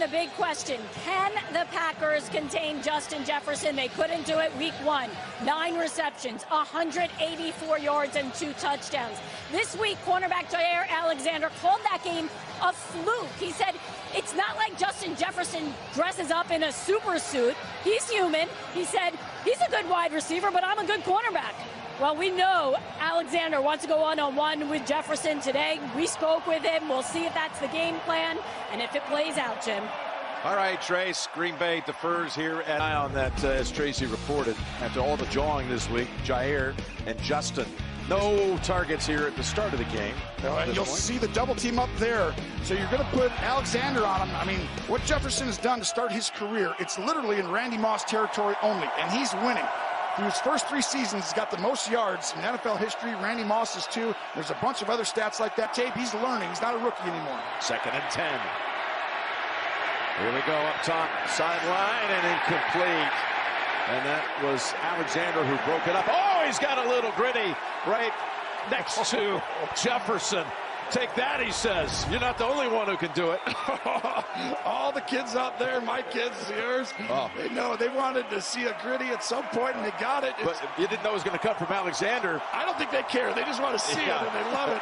the big question. Can the Packers contain Justin Jefferson? They couldn't do it week 1. 9 receptions, 184 yards, and 2 touchdowns. This week, cornerback Jaire Alexander called that game a fluke. He said, it's not like Justin Jefferson dresses up in a super suit. He's human. He said, he's a good wide receiver, but I'm a good cornerback. Well, we know Alexander wants to go one-on-one with Jefferson today. We spoke with him. We'll see if that's the game plan and if it plays out, Jim. All right, Trace, Green Bay defers here. And eye on that, as Tracy reported, after all the jawing this week, Jaire and Justin. No targets here at the start of the game. And you'll see the double team up there. So you're going to put Alexander on him. I mean, what Jefferson has done to start his career, it's literally in Randy Moss territory only, and he's winning. Through his first 3 seasons, he's got the most yards in NFL history. Randy Moss is 2. There's a bunch of other stats like that. Tape, he's learning. He's not a rookie anymore. 2nd and 10. Here we go up top, sideline, and incomplete. And that was Alexander who broke it up. Oh, he's got a little gritty right next to Jefferson. Take that, he says. You're not the only one who can do it. All the kids out there, my kids, yours, they know they wanted to see a gritty at some point, and they got it. But you didn't know it was going to come from Alexander. I don't think they care. They just want to see it, and they love it.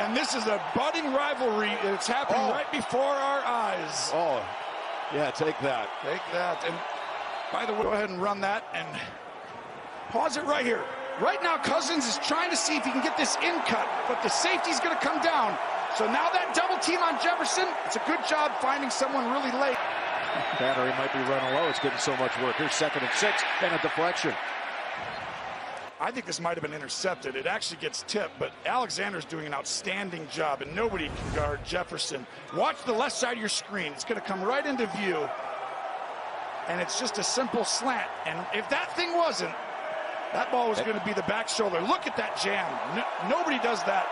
And this is a budding rivalry. It's happening right before our eyes. Oh, yeah, take that. Take that. And by the way, go ahead and run that and pause it right here. Right now, Cousins is trying to see if he can get this in cut, but the safety's going to come down. So now that double team on Jefferson, it's a good job finding someone really late. Battery might be running low. It's getting so much work. Here's 2nd and 6 and a deflection. I think this might have been intercepted. It actually gets tipped, but Alexander's doing an outstanding job, and nobody can guard Jefferson. Watch the left side of your screen. It's going to come right into view, and it's just a simple slant. And if that thing wasn't, that ball was going to be the back shoulder. Look at that jam. Nobody does that.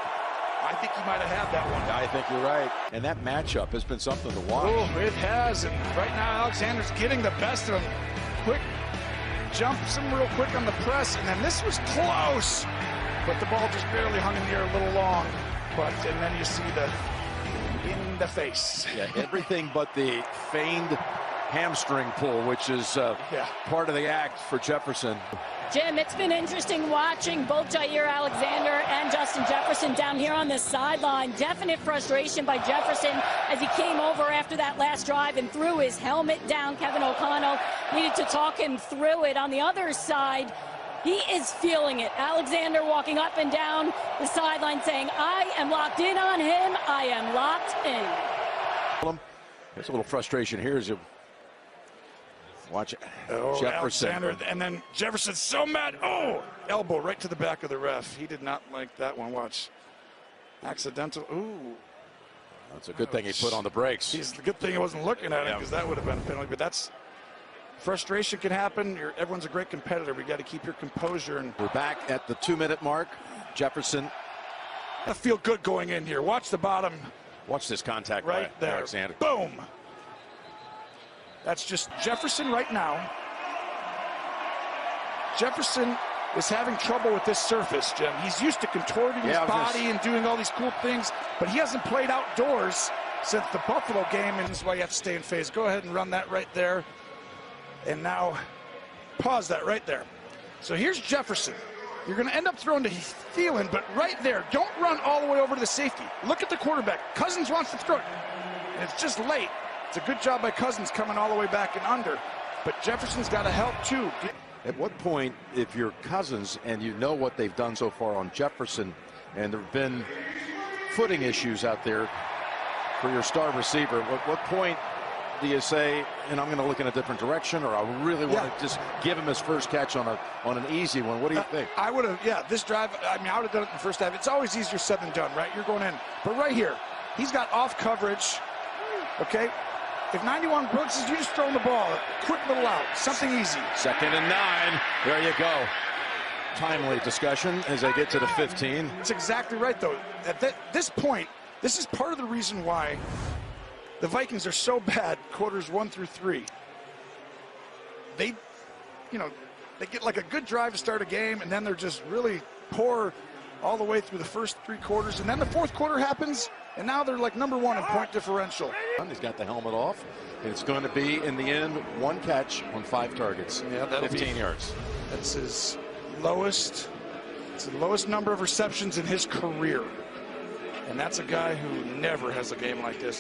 I think he might have had that one. I think you're right. And that matchup has been something to watch. Oh, it has. And right now, Alexander's getting the best of him. Quick jumps him real quick on the press. And then this was close. But the ball just barely hung in the air a little long. And then you see the in the face. Yeah, everything but the feigned hamstring pull, which is part of the act for Jefferson. Jim, it's been interesting watching both Jaire Alexander and Justin Jefferson down here on the sideline. Definite frustration by Jefferson as he came over after that last drive and threw his helmet down. Kevin O'Connell needed to talk him through it. On the other side, he is feeling it. Alexander walking up and down the sideline saying, I am locked in on him. I am locked in. There's a little frustration here as you watch Jefferson. Alexander, and then Jefferson's so mad. Oh, elbow right to the back of the ref. He did not like that one. Watch. Accidental. Ooh. That's a good thing he put on the brakes. It's a good thing he wasn't looking at it, because that would have been a penalty. But that's frustration can happen. Everyone's a great competitor. We got to keep your composure. And we're back at the 2-minute mark. Jefferson. I feel good going in here. Watch the bottom. Watch this contact right by there. Alexander. Boom. That's just Jefferson right now. Jefferson is having trouble with this surface, Jim. He's used to contorting his body and doing all these cool things, but he hasn't played outdoors since the Buffalo game, and that's why you have to stay in phase. Go ahead and run that right there. And now pause that right there. So here's Jefferson. You're going to end up throwing to Thielen, but right there, don't run all the way over to the safety. Look at the quarterback. Cousins wants to throw it, and it's just late. It's a good job by Cousins coming all the way back and under, but Jefferson's got to help too. At what point, if you're Cousins and you know what they've done so far on Jefferson, and there have been footing issues out there for your star receiver, at what point do you say, and I'm going to look in a different direction, or I really want to just give him his first catch on an easy one? What do you think? I would have, this drive, I mean, I would have done it in the first half. It's always easier said than done, right? You're going in. But right here, he's got off coverage, okay? If 91 Brooks is, you just throw him the ball, a quick little out, something easy. 2nd and 9, there you go. Timely discussion as they get to the 15. That's exactly right, though. At this point, this is part of the reason why the Vikings are so bad quarters 1 through 3. They get like a good drive to start a game, and then they're just really poor all the way through the first 3 quarters, and then the 4th quarter happens, and now they're like #1 in point differential. He's got the helmet off, and it's going to be, in the end, 1 catch on 5 targets, 15 yards. That's his lowest. It's the lowest number of receptions in his career. And that's a guy who never has a game like this.